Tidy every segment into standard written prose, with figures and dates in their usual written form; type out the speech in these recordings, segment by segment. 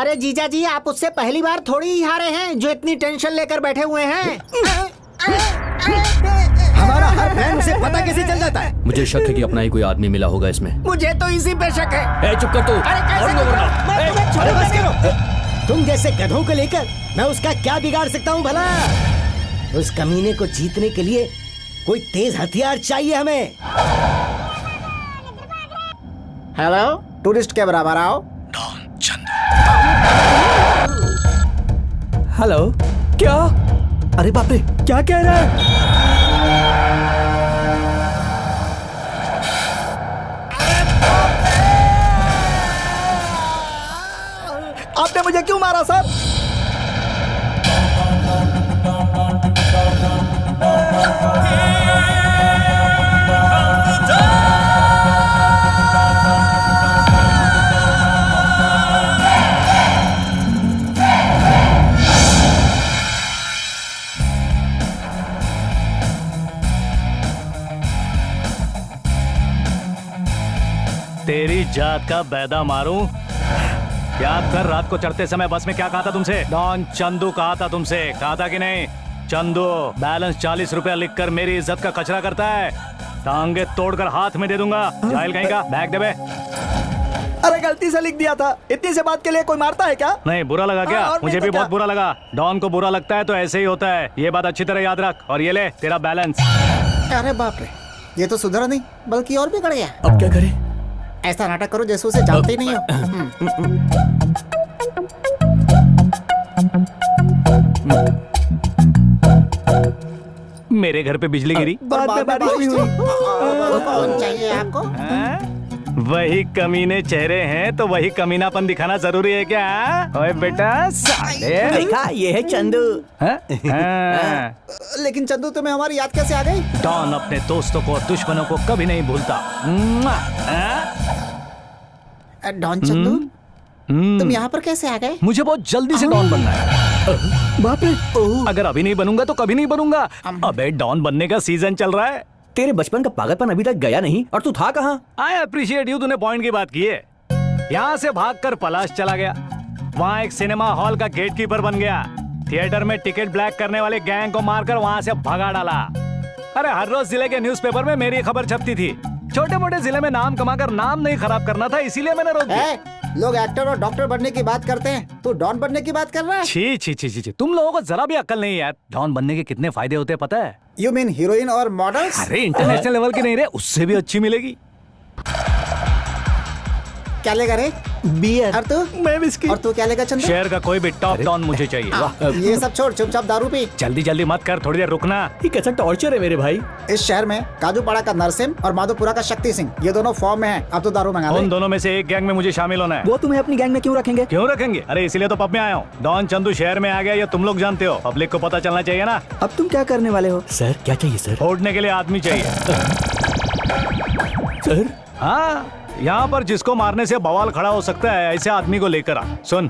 अरे जीजा जी, आप उससे पहली बार थोड़ी ही हारे हैं जो इतनी टेंशन लेकर बैठे हुए हैं। हमारा हर प्लान उसे पता कैसे चल जाता है? मुझे शक है कि अपना ही कोई आदमी मिला होगा इसमें। मुझे तो इसी पे शक है। चुप कर तू। अरे बस करो। तुम जैसे गधों को लेकर मैं उसका क्या बिगाड़ सकता हूँ भला? उस कमीने को जीतने के लिए कोई तेज हथियार चाहिए हमें। हेलो, टूरिस्ट के बराबर आओ। डॉन चंदू। हेलो, क्या? अरे बाप रे, क्या कह रहा है? आपने मुझे क्यों मारा साहब? तेरी जात का बैदा मारूं? याद कर, रात को चढ़ते समय बस में क्या कहा था तुमसे? डॉन चंदू कहा था तुमसे, कहा था कि नहीं? चंदू बैलेंस 40 रुपया लिखकर मेरी इज्जत का कचरा करता है, टांगे तोड़कर हाथ में दे दूंगा। जाहिल कहीं का, बैग दे बे। अरे गलती से लिख दिया था। इतनी से बात के लिए कोई मारता है क्या? नहीं, बुरा लगा क्या? मुझे भी बहुत बुरा लगा। डॉन को बुरा लगता है तो ऐसे ही होता है, ये बात अच्छी तरह याद रख। और ये ले तेरा बैलेंस। अरे बाप रे, ये तो सुधरा नहीं बल्कि और बिगड़ गया। अब क्या करें? ऐसा नाटक करो जैसे उसे जानते ही नहीं हो। मेरे घर पे बिजली गिरी। बाद में बारिश भी हुई। कौन चाहिए आपको? वही कमीने चेहरे हैं तो वही कमीनापन दिखाना जरूरी है क्या? ओए बेटा साले। देखा, ये है चंदू। लेकिन चंदू, तुम्हें हमारी याद कैसे आ गई? डॉन अपने दोस्तों को, दुश्मनों को कभी नहीं भूलता। डॉन चंदू, तुम यहाँ पर कैसे आ गए? मुझे बहुत जल्दी से डॉन बनना है। बाप रे, अगर अभी नहीं बनूंगा तो कभी नहीं बनूंगा। अबे डॉन बनने का सीजन चल रहा है। तेरे बचपन का पागलपन अभी तक गया नहीं। और तू था कहाँ? आई अप्रिशिएट यू, तूने पॉइंट की बात की है। यहाँ से भागकर पलाश चला गया, वहाँ एक सिनेमा हॉल का गेटकीपर बन गया, थिएटर में टिकट ब्लैक करने वाले गैंग को मारकर वहाँ से भगा डाला। अरे हर रोज जिले के न्यूज़पेपर में मेरी खबर छपती थी। छोटे मोटे जिले में नाम कमाकर नाम नहीं खराब करना था, इसीलिए मैंने रोक दिया। लोग एक्टर और डॉक्टर बनने की बात करते हैं, तू डॉन बनने की बात कर रहा है? छी छी छी छी, तुम लोगों को जरा भी अक्ल नहीं है यार। डॉन बनने के कितने फायदे होते हैं पता है? यू मीन हीरोइन और मॉडल्स? अरे इंटरनेशनल लेवल की नहीं रे, उससे भी अच्छी मिलेगी। क्या लेगा रे? बियर। और तू? मैं विस्की। और तू क्या लेगा चंदू? शहर का कोई भी टॉप डॉन मुझे चाहिए। ये सब छोड़, चुपचाप दारू पी। जल्दी जल्दी मत कर, थोड़ी देर रुकना। ये कैसा टॉर्चर है मेरे भाई। इस शहर में काजूपाड़ा का नरसिम और माधोपुरा का शक्ति सिंह, ये दोनों फॉर्म में हैं। अब तो दारू मंगा ले। उन दोनों में से एक गैंग में मुझे शामिल होना है। वो तुम्हें अपनी गैंग में क्यों रखेंगे? क्यों रखेंगे? अरे इसीलिए तो पब में आया हूँ। डॉन चंदू शहर में आ गया, ये तुम लोग जानते हो, पब्लिक को पता चलना चाहिए ना। अब तुम क्या करने वाले हो? सर क्या चाहिए सर? फोड़ने के लिए आदमी चाहिए। सर? हाँ, यहाँ पर जिसको मारने से बवाल खड़ा हो सकता है, ऐसे आदमी को लेकर आ। सुन,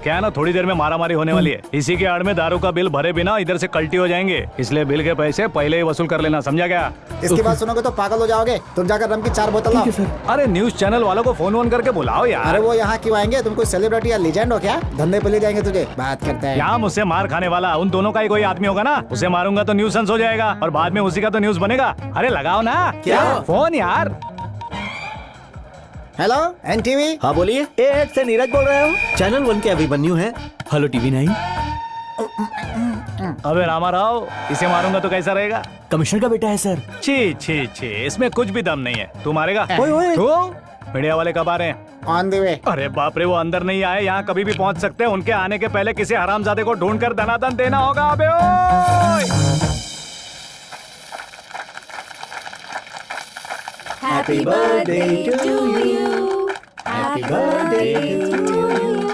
क्या है ना, थोड़ी देर में मारामारी होने वाली है। इसी के आड़ में दारू का बिल भरे बिना इधर से कल्टी हो जाएंगे, इसलिए बिल के पैसे पहले ही वसूल कर लेना, समझा क्या? इसकी बात सुनोगे तो पागल हो जाओगे। तुम जाकर रम की 4 बोतल लाओ। अरे न्यूज चैनल वालों को फोन वोन करके बुलाओ यार। अरे वो यहाँ क्यों आएंगे? तुम कोई सेलिब्रिटी या लीजेंड हो क्या? धंधे पे ले जाएंगे तुझे। बात करते हैं। यहाँ मुझसे मार खाने वाला उन दोनों का ही कोई आदमी होगा ना। उसे मारूंगा तो न्यूज़ हो जाएगा और बाद में उसी का तो न्यूज बनेगा। अरे लगाओ ना। क्या? फोन यार। Hello NTV. हाँ बोलिए। ए8 से नीरज बोल रहे हो? चैनल 1 के अभिमन्यु हैं। Hello TV 9। अबे रामा राव, इसे मारूंगा तो कैसा रहेगा? कमिश्नर का बेटा है सर। छी छी छी, इसमें कुछ भी दम नहीं है। तू मारेगा? ओए ओए। तो मीडिया वाले कब आ रहे हैं? On the way. अरे बाप रे, वो अंदर नहीं आए, यहाँ कभी भी पहुँच सकते हैं। उनके आने के पहले किसी हरामजादे को ढूंढकर दनादन देना होगा। अबे ओए! Happy birthday to you. Happy birthday to you.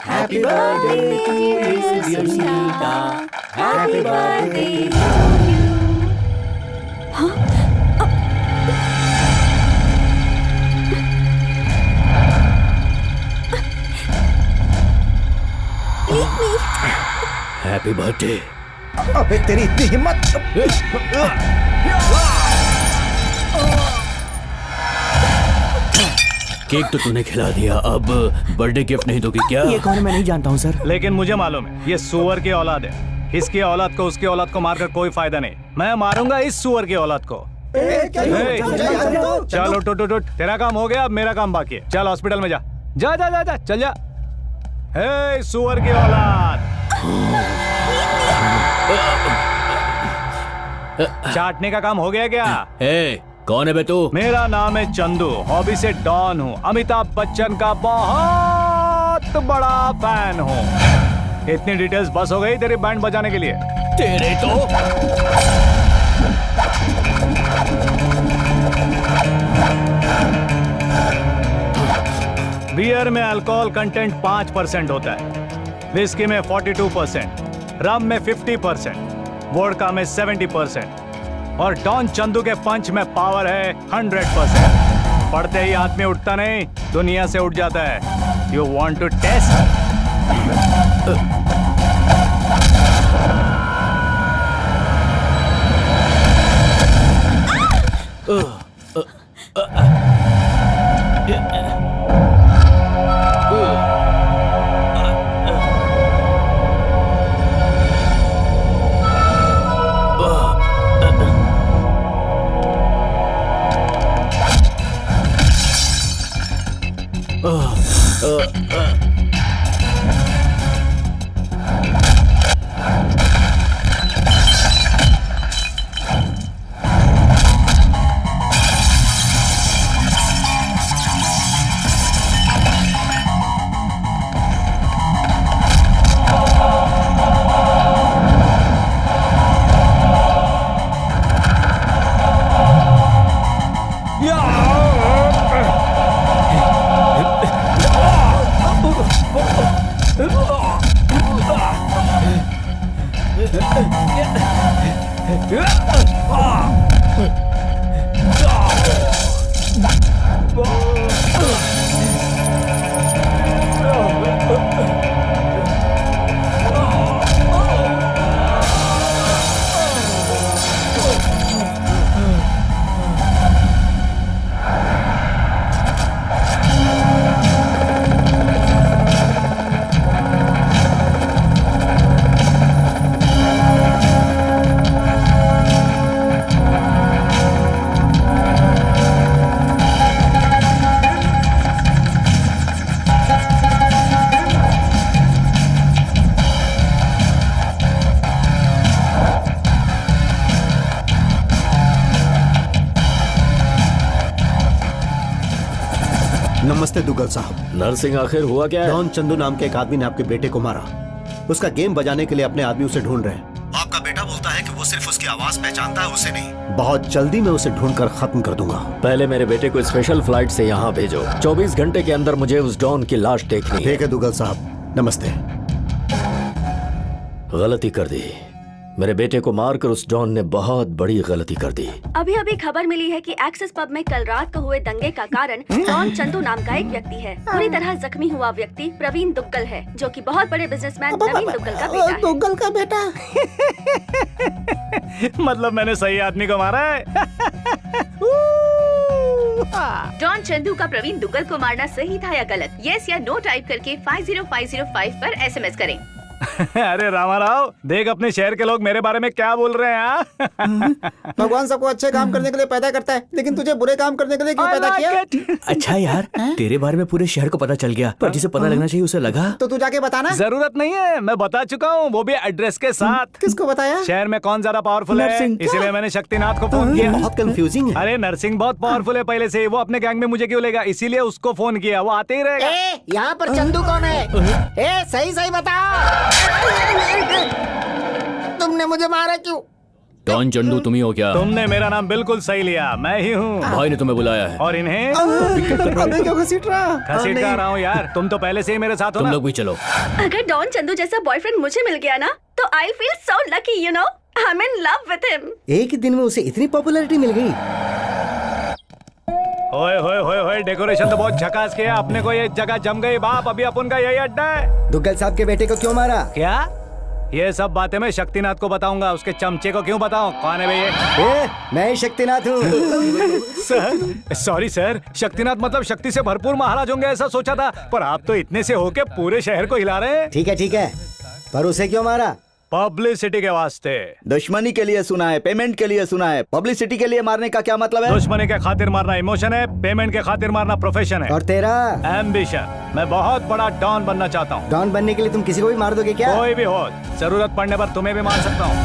Happy birthday to you, dear Sita. Happy birthday to you. Leave me. Happy birthday. अबे तेरी इतनी हिम्मत! केक तो तूने खिला दिया, अब बर्थडे गिफ्ट नहीं दोगी क्या? ये कौन है मैं नहीं जानता हूँ सर। लेकिन मुझे मालूम है ये सुअर की औलाद है। इसकी औलाद को उसकी औलाद को मारकर कोई फायदा नहीं। मैं मारूंगा इस सुअर की औलाद को। चलो टुट, तेरा काम हो गया, अब मेरा काम बाकी है। चल हॉस्पिटल में जा जा जा जा, जा चल जा। हे सुअर की औलाद, चाटने का काम हो गया क्या? ए, कौन है बे तू? मेरा नाम है चंदू, हॉबी से डॉन हूँ। अमिताभ बच्चन का बहुत बड़ा फैन हूँ। इतनी डिटेल्स बस हो गई तेरी बैंड बजाने के लिए। तेरे तो बियर में अल्कोहल कंटेंट 5% होता है, विस्की में 42%, रम में 50%, वोडका में 70% और डॉन चंदू के पंच में पावर है 100%। पढ़ते ही आदमी उठता नहीं, दुनिया से उठ जाता है। You want to test? नमस्ते दुग्गल साहब। नरसिंह आखिर हुआ क्या है? डॉन चंदू नाम के एक आदमी ने आपके बेटे को मारा। उसका गेम बजाने के लिए अपने आदमी उसे ढूंढ रहे हैं। आपका बेटा बोलता है कि वो सिर्फ उसकी आवाज पहचानता है, उसे नहीं। बहुत जल्दी मैं उसे ढूंढकर खत्म कर दूंगा। पहले मेरे बेटे को स्पेशल फ्लाइट से यहाँ भेजो। 24 घंटे के अंदर मुझे उस डॉन की लाश देखनी है। ठीक है दुग्गल साहब, नमस्ते। गलती कर दी, मेरे बेटे को मारकर उस डॉन ने बहुत बड़ी गलती कर दी। अभी अभी खबर मिली है कि एक्सेस पब में कल रात को हुए दंगे का कारण डॉन चंदू नाम का एक व्यक्ति है। पूरी तरह जख्मी हुआ व्यक्ति प्रवीण दुग्गल है, जो कि बहुत बड़े बिजनेसमैन नवीन दुग्गल का बेटा है। दुग्गल का बेटा। मतलब मैंने सही आदमी को मारा है। डॉन चंदू का प्रवीण दुग्गल को मारना सही था या गलत? यस या नो टाइप करके 50505 पर SMS करें। अरे रामाराव, देख अपने शहर के लोग मेरे बारे में क्या बोल रहे हैं। भगवान सबको अच्छे काम करने के लिए पैदा करता है, लेकिन तुझे बुरे काम करने के लिए क्यों पैदा किया? अच्छा यार, तेरे बारे में पूरे शहर को पता चल गया, पर जिसे पता लगना चाहिए उसे लगा। तो तू जाके बताना। जरूरत नहीं है, मैं बता चुका हूँ, वो भी एड्रेस के साथ। किसको बताया? शहर में कौन ज्यादा पावरफुल है, नरसिंह। इसीलिए मैंने शक्तिनाथ को फोन किया। बहुत कंफ्यूजिंग है। अरे नरसिंह बहुत पावरफुल है पहले से, वो अपने गैंग में मुझे क्यों लेगा, इसीलिए उसको फोन किया, वो आते ही रहेगा। यहाँ पर चंदू कौन है? सही सही बताओ। तुमने मुझे मारा क्यों? डॉन चंदू तुम ही हो क्या? तुमने मेरा नाम बिल्कुल सही लिया, मैं ही हूँ। भाई ने तुम्हें बुलाया है। और इन्हें अबे क्यों घसीट रहा? घसीट कर रहा हूँ यार, तुम तो पहले से ही मेरे साथ हो तुम ना। लोग भी चलो। अगर डॉन चंदू जैसा बॉयफ्रेंड मुझे मिल गया ना, तो I feel so lucky, you know, I am in love with him. एक ही दिन में उसे इतनी पॉपुलैरिटी मिल गई। ओए होए होए होए, डेकोरेशन तो बहुत झकास किया, अपने को ये जगह जम गई बाप, अभी अपन का यही अड्डा है। दुग्गल साहब के बेटे को क्यों मारा? क्या ये सब बातें मैं शक्तिनाथ को बताऊंगा, उसके चमचे को क्यों बताऊं? कौन है भैया? मैं ही शक्तिनाथ हूँ। सर, सॉरी सर, शक्तिनाथ मतलब शक्ति से भरपूर महाराज होंगे ऐसा सोचा था, पर आप तो इतने से होके पूरे शहर को हिला रहे हैं। ठीक है, पर उसे क्यों मारा? पब्लिसिटी के वास्ते। दुश्मनी के लिए सुना है, पेमेंट के लिए सुना है, पब्लिसिटी के लिए मारने का क्या मतलब है? दुश्मनी के खातिर मारना इमोशन है, पेमेंट के खातिर मारना प्रोफेशन है। और तेरा? एम्बिशन। मैं बहुत बड़ा डॉन बनना चाहता हूँ। डॉन बनने के लिए तुम किसी को भी मार दोगे क्या? कोई भी हो, जरूरत पड़ने पर तुम्हें भी मार सकता हूँ।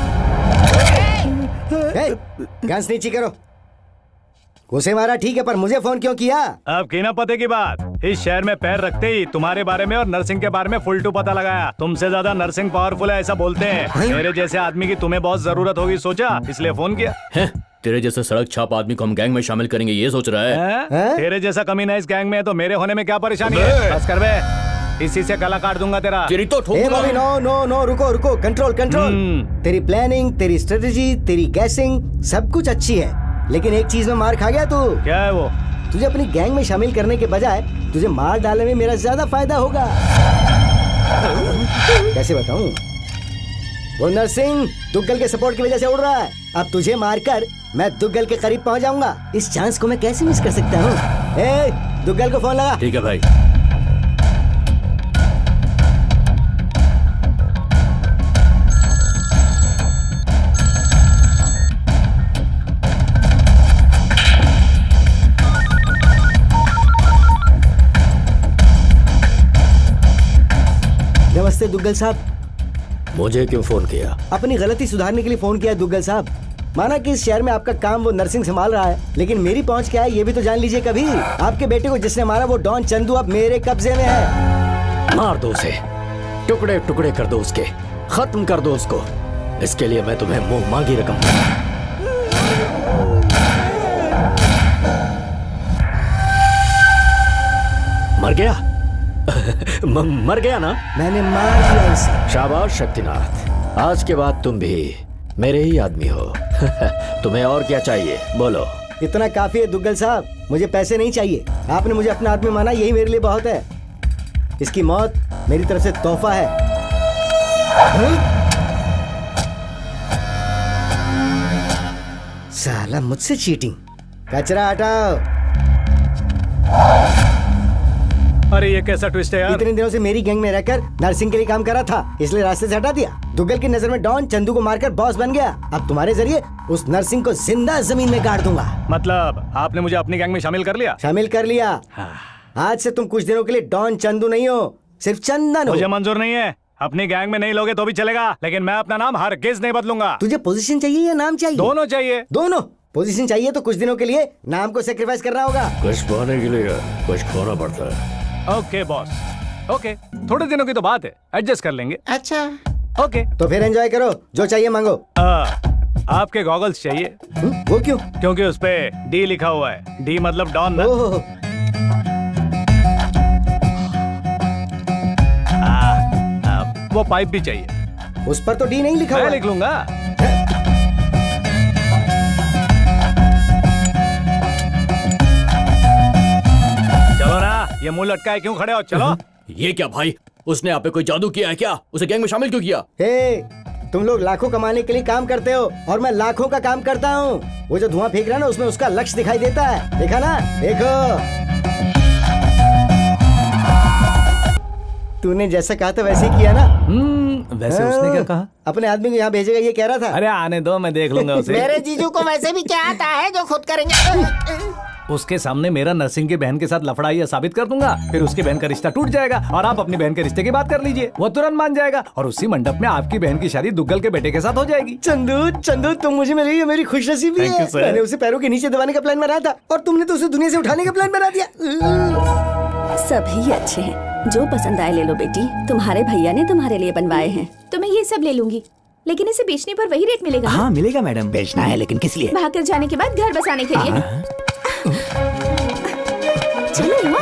गन्स नीचे करो। उसे मारा ठीक है, पर मुझे फोन क्यों किया? अब की ना पते की बात, इस शहर में पैर रखते ही तुम्हारे बारे में और नर्सिंग के बारे में फुल टू पता लगाया। तुमसे ज्यादा नर्सिंग पावरफुल है ऐसा बोलते हैं। मेरे जैसे आदमी की तुम्हें बहुत जरूरत होगी, सोचा इसलिए फोन किया। तेरे जैसे सड़क छाप आदमी को हम गैंग में शामिल करेंगे ये सोच रहा है? तेरे जैसा कमीना इस गैंग में है तो मेरे होने में क्या परेशानी है? बस कर बे, इसी से गला काट दूंगा तेरा। नो, रुको, कंट्रोल। तेरी प्लानिंग, तेरी स्ट्रेटेजी, तेरी गैसिंग सब कुछ अच्छी है, लेकिन एक चीज में मार खा गया तू। क्या है वो? तुझे अपनी गैंग में शामिल करने के बजाय तुझे मार डालने में मेरा ज्यादा फायदा होगा। कैसे बताऊं? वो नरसिंह दुग्गल के सपोर्ट की वजह से उड़ रहा है। अब तुझे मारकर मैं दुग्गल के करीब पहुंच जाऊंगा। इस चांस को मैं कैसे मिस कर सकता हूँ? ए, दुग्गल को फोन लगा। ठीक है भाई। नमस्ते दुग्गल साहब। मुझे क्यों फोन किया? अपनी गलती सुधारने के लिए फोन किया दुग्गल साहब। माना कि इस शहर में आपका काम वो नर्सिंग संभाल रहा है, लेकिन मेरी पहुंच क्या है ये भी तो जान लीजिए कभी। आपके बेटे को जिसने मारा वो डॉन चंदू अब मेरे कब्जे में है। मार दो उसे, टुकड़े टुकड़े कर दो उसके, खत्म कर दो उसको। इसके लिए मैं तुम्हें मुंह मांगी रकम मर गया। मर गया ना? मैंने मार दिया उसे। शाबाश शक्तिनाथ, आज के बाद तुम भी मेरे ही आदमी हो। तुम्हें और क्या चाहिए बोलो? इतना काफी है दुग्गल साहब, मुझे पैसे नहीं चाहिए। आपने मुझे अपना आदमी माना, यही मेरे लिए बहुत है। इसकी मौत मेरी तरफ से तोहफा है। साला मुझसे चीटिंग। कचरा हटाओ। अरे ये कैसा ट्विस्ट है यार? इतने दिनों से मेरी गैंग में रहकर नर्सिंग के लिए काम कर रहा था, इसलिए रास्ते से हटा दिया। दुग्गल की नजर में डॉन चंदू को मारकर बॉस बन गया। अब तुम्हारे जरिए उस नर्सिंग को जिंदा जमीन में गाड़ दूंगा। मतलब आपने मुझे अपनी गैंग में शामिल कर लिया? शामिल कर लिया। आज से तुम कुछ दिनों के लिए डॉन चंदू नहीं हो, सिर्फ चंदन हो। मुझे मंजूर नहीं है। अपनी गैंग में नहीं लोगे तो भी चलेगा, लेकिन मैं अपना नाम हरगिज नहीं बदलूंगा। तुझे पोजीशन चाहिए या नाम चाहिए? दोनों चाहिए। दोनों। पोजीशन चाहिए तो कुछ दिनों के लिए नाम को सेक्रीफाइस करना होगा। कुछ पाने के लिए कुछ खोना पड़ता है। ओके बॉस, ओके, थोड़े दिनों की तो बात है, एडजस्ट कर लेंगे। अच्छा, ओके। तो फिर एंजॉय करो, जो चाहिए मांगो। आपके गॉगल्स चाहिए। वो क्यों? क्योंकि उस पे डी लिखा हुआ है। डी मतलब डॉन ना। वो पाइप भी चाहिए। उस पर तो डी नहीं लिखा हुआ। मैं लिख लूंगा। चलो ना, ये मुंह लटकाए क्यों खड़े हो? चलो। ये क्या भाई, उसने आप पे कोई जादू किया है क्या? उसे गैंग में शामिल क्यों किया? तुम लोग लाखों कमाने के लिए काम करते हो और मैं लाखों का काम करता हूँ। वो जो धुआं फेंक रहा है ना, उसमें उसका लक्ष्य दिखाई देता है। देखा ना? देखो, तूने जैसा कहा था वैसे ही किया ना। वैसे उसने क्या कहा? अपने आदमी को यहाँ भेजेगा ये कह रहा था। अरे आने दो, मैं देख लूंगा उसे। मेरे जीजू को वैसे भी क्या आता है जो खुद करेंगे। उसके सामने मेरा नर्सिंग की बहन के साथ लफड़ा ये साबित कर दूंगा, फिर उसकी बहन का रिश्ता टूट जाएगा और आप अपनी बहन के रिश्ते की बात कर लीजिए। वो तुरंत मान जाएगा और उसी मंडप में आपकी बहन की शादी दुग्गल के बेटे के साथ हो जाएगी। चंदू तुम मुझे मिली, ये मेरी खुशनसीबी है। मैंने उसे पैरों के नीचे दबाने का प्लान बनाया था और तुमने तो उसे दुनिया से उठाने का प्लान बना दिया। सभी अच्छे हैं, जो पसंद आए ले लो बेटी। तुम्हारे भैया ने तुम्हारे लिए बनवाए हैं। तो मैं ये सब ले लूंगी, लेकिन इसे बेचने पर वही रेट मिलेगा? हाँ मिलेगा मैडम। बेचना है लेकिन किस लिए? भागकर जाने के बाद घर बसाने के लिए। चलो ना,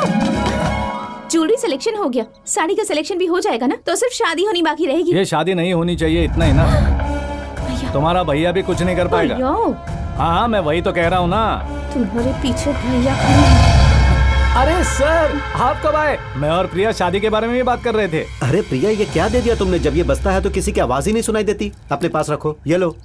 ज्वेलरी सिलेक्शन हो गया, साड़ी का सिलेक्शन भी हो जाएगा ना, तो सिर्फ शादी होनी बाकी रहेगी। ये शादी नहीं होनी चाहिए, इतना ही ना। तुम्हारा भैया भी कुछ नहीं कर पाएगा। हाँ मैं वही तो कह रहा हूँ ना। तुम्हारे पीछे भैया खड़े हैं। अरे सर, आप कब आए? मैं और प्रिया शादी के बारे में भी बात कर रहे थे। अरे प्रिया, ये क्या दे दिया तुमने? जब ये बजता है तो किसी की आवाज ही नहीं सुनाई देती। अपने पास रखो, ये लो।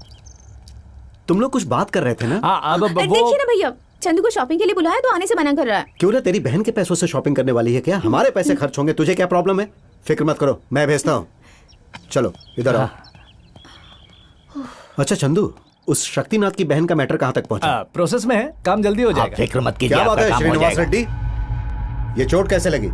तुम लोग कुछ बात कर रहे थे ना? हाँ, अब वो देखिए ना भैया, चंदू को शॉपिंग के लिए बुलाया तो आने से मना कर रहा है। क्यों ना, तेरी बहन के पैसों से शॉपिंग करने वाली है क्या? हमारे पैसे खर्च होंगे, तुझे क्या प्रॉब्लम है? फिक्र मत करो, मैं भेजता हूँ। चलो इधर आओ। अच्छा चंदू, उस शक्तिनाथ की बहन का मैटर कहाँ तक पहुंचा? प्रोसेस में है, काम जल्दी हो जाएगा। फिक्र मत कीजिए, क्या बात आपका है काम हो श्रीनिवास जाएगा। रेड्डी, ये चोट कैसे लगी?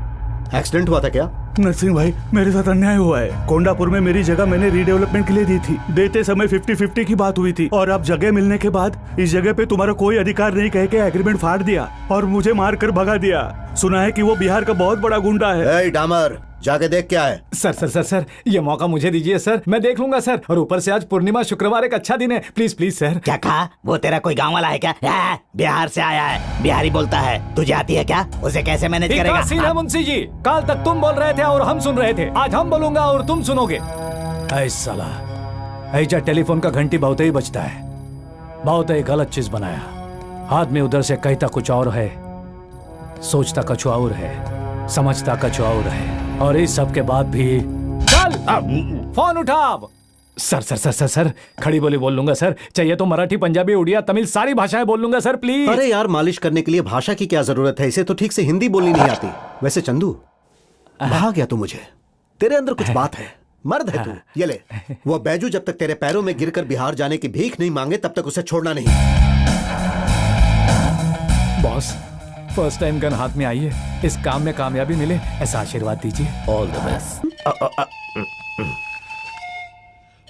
एक्सीडेंट हुआ था क्या? नरसिंह भाई, मेरे साथ अन्याय हुआ है। कोंडापुर में मेरी जगह मैंने रीडेवलपमेंट के लिए दी थी। देते समय 50-50 की बात हुई थी, और अब जगह मिलने के बाद इस जगह पे तुम्हारा कोई अधिकार नहीं कह के एग्रीमेंट फाड़ दिया और मुझे मार कर भगा दिया। सुना है कि वो बिहार का बहुत बड़ा गुंडा है। ए डामर, जाके देख क्या है। सर सर सर सर, ये मौका मुझे दीजिए सर, मैं देख लूंगा सर। और ऊपर से आज पूर्णिमा, शुक्रवार एक अच्छा दिन है। Please please sir. क्या कहा? वो तेरा कोई गांव वाला है क्या? बिहार से आया है, बिहारी बोलता है। तुझे आती है क्या? उसे कैसे मैनेज करेगा? सीन है मुंशी जी, कल तक तुम बोल रहे थे और हम सुन रहे थे, आज हम बोलूंगा और तुम सुनोगे। ऐ साला, ऐजा टेलीफोन का घंटी बहुत ही बजता है। बहुत ही गलत चीज बनाया। आदमी उधर से कहता कुछ और है, सोचता कुछ और है, समझता कुछ और है, और इस सब के बाद भी चल फोन उठाओ। Sir sir sir sir sir, खड़ी बोली बोल लूंगा सर, चाहिए तो मराठी, पंजाबी, उड़िया, तमिल सारी भाषाएं बोल लूंगा सर, प्लीज। अरे यार, मालिश करने के लिए भाषा की क्या जरूरत है? इसे तो ठीक से हिंदी बोलनी नहीं आती। वैसे चंदू, भाग गया तू मुझे, तेरे अंदर कुछ बात है, मर्द है तू। ये ले, वो बैजू जब तक तेरे पैरों में गिरकर बिहार जाने की भीख नहीं मांगे तब तक उसे छोड़ना नहीं। बॉस, फर्स्ट टाइम गन हाथ में आई है, इस काम में कामयाबी मिले ऐसा आशीर्वाद दीजिए। All the best.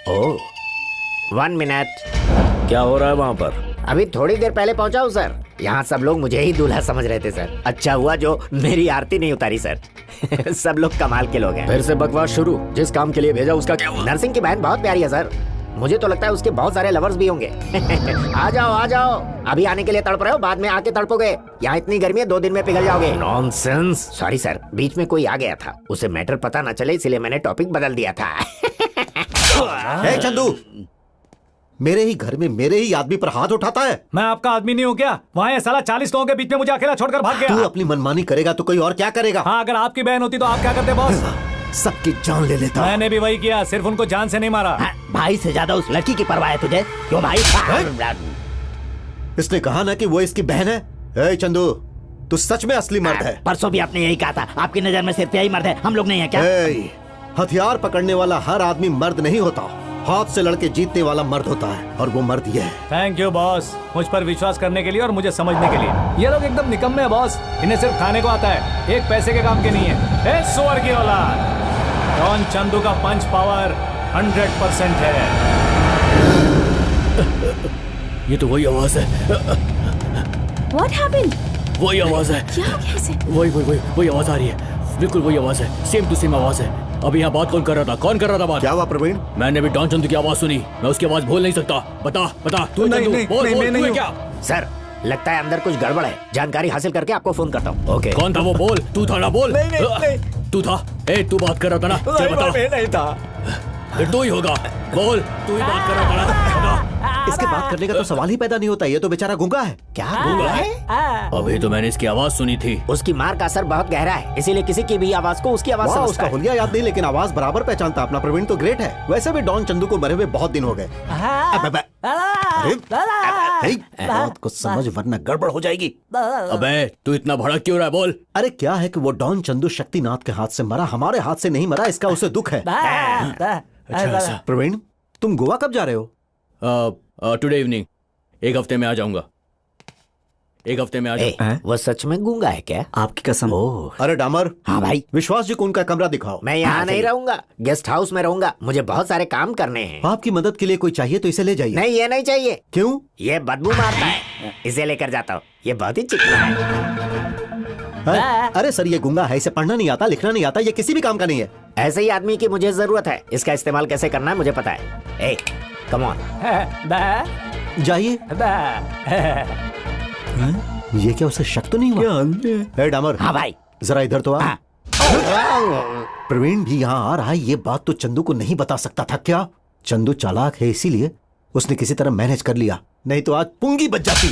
Oh, 1 minute. क्या हो रहा है वहाँ पर? अभी थोड़ी देर पहले पहुंचा हूँ सर। यहाँ सब लोग मुझे ही दूल्हा समझ रहे थे सर। अच्छा हुआ जो मेरी आरती नहीं उतारी सर। सब लोग कमाल के लोग हैं। फिर से बकवास शुरू। जिस काम के लिए भेजा उसका क्या हुआ? नरसिंह की बहन बहुत प्यारी है सर। मुझे तो लगता है उसके बहुत सारे लवर्स भी होंगे। आ जाओ आ जाओ, अभी आने के लिए तड़प रहे हो, बाद में आके तड़पोगे। यहाँ इतनी गर्मी है, 2 दिन में पिघल जाओगे। नॉनसेंस। सॉरी सर, बीच में कोई आ गया था, उसे मैटर पता न चले इसलिए मैंने टॉपिक बदल दिया था। ए चंदू, मेरे ही घर में मेरे ही आदमी पर हाथ उठाता है। मैं आपका आदमी नहीं हूँ क्या? वहाँ ये साला 40 लोगों के बीच में मुझे अकेला छोड़कर भाग गया। तू अपनी मनमानी करेगा तो कोई और क्या करेगा? हाँ, अगर आपकी बहन होती तो आप क्या करते बॉस? सबकी जान ले लेता। मैंने भी वही किया, सिर्फ उनको जान से नहीं मारा। भाई से ज्यादा उस लड़की की परवाह है तुझे? क्यों भाई? इसने कहा ना कि वो इसकी बहन है। ए चंदू, तू सच में असली मर्द है। परसों भी आपने यही कहा था, आपकी नजर में सिर्फ यही मर्द है, हम लोग नहीं है क्या? हथियार पकड़ने वाला हर आदमी मर्द नहीं होता, हाथ से लड़के जीतने वाला मर्द होता है, और वो मर्द ये है। थैंक यू बॉस, मुझ पर विश्वास करने के लिए और मुझे समझने के लिए। ये लोग एकदम निकम्मे है बॉस, इन्हें सिर्फ खाने को आता है, एक पैसे के काम के नहीं है। ए सुअर की औलाद, डॉन चंदू का पंच पावर 100% है। ये तो वही आवाज है। What happened? वही आवाज है। क्या कैसे? वही आवाज आ रही है, बिल्कुल वही आवाज है, सेम टू सेम आवाज है। अभी यहाँ बात कौन कर रहा था? कौन कर रहा था बात? क्या हुआ प्रवीण? मैंने भी डॉन चंदू की आवाज सुनी, मैं उसकी आवाज भूल नहीं सकता। बता बता, तू नहीं, नहीं, बोल, नहीं, बोल, मैं तू नहीं है क्या? सर, लगता है अंदर कुछ गड़बड़ है, जानकारी हासिल करके आपको फोन करता हूँ। ओके। कौन था वो? बोल, तू था ना? बोल। नहीं। तू था? ए, तू बात कर रहा था ना? चल बता। नहीं था। फिर तू ही होगा, बोल, तू ही बात कर रहा था ना? बता। इसके बात करने का तो सवाल ही पैदा नहीं होता, ये तो बेचारा गूंगा है। क्या गूंगा है? अभी तो मैंने इसकी आवाज सुनी थी। उसकी मार का असर बहुत गहरा है, इसीलिए किसी की भी आवाज को उसकी आवाज वाह, समझता उसका है। हुलिया याद नहीं लेकिन आवाज बराबर पहचानता। अपना प्रवीण तो ग्रेट है। वैसे भी डॉन चंदू को मरे हुए बहुत दिन हो गए। बात को समझ वरना गड़बड़ हो जाएगी। अबे तू इतना भड़क क्यों रहा है? बोल। अरे क्या है कि वो डॉन चंदू शक्तिनाथ के हाथ से मरा, हमारे हाथ से नहीं मरा, इसका उसे दुख है। अच्छा, प्रवीण, तुम गोवा कब जा रहे हो? टुडे इवनिंग, 1 हफ्ते में आ जाऊंगा। 1 हफ्ते में आ जाऊंगा। वो सच में गूंगा है क्या? आपकी कसम। अरे डामर। हाँ भाई। विश्वास जी को उनका कमरा दिखाओ। मैं यहाँ नहीं रहूंगा, गेस्ट हाउस में रहूंगा, मुझे बहुत सारे काम करने हैं। आपकी मदद के लिए कोई चाहिए तो इसे ले जाइए। नहीं, ये नहीं चाहिए। क्यों? ये बदबू मारता है, इसे लेकर जाता हूँ, ये बहुत ही चिकना है। अरे सर, ये गूंगा है, इसे पढ़ना नहीं आता, लिखना नहीं आता, ये किसी भी काम का नहीं है। ऐसे ही आदमी की मुझे जरूरत है, इसका इस्तेमाल कैसे करना है मुझे पता है। ए, कम ऑन। जाइए। ये क्या उसे शक तो नहीं हुआ? ए डामर। हाँ भाई। जरा इधर तो आ। हाँ। प्रवीण भी यहाँ आ रहा है, ये बात तो चंदू को नहीं बता सकता था क्या? चंदू चालाक है, इसीलिए उसने किसी तरह मैनेज कर लिया, नहीं तो आज पुंगी बच जाती।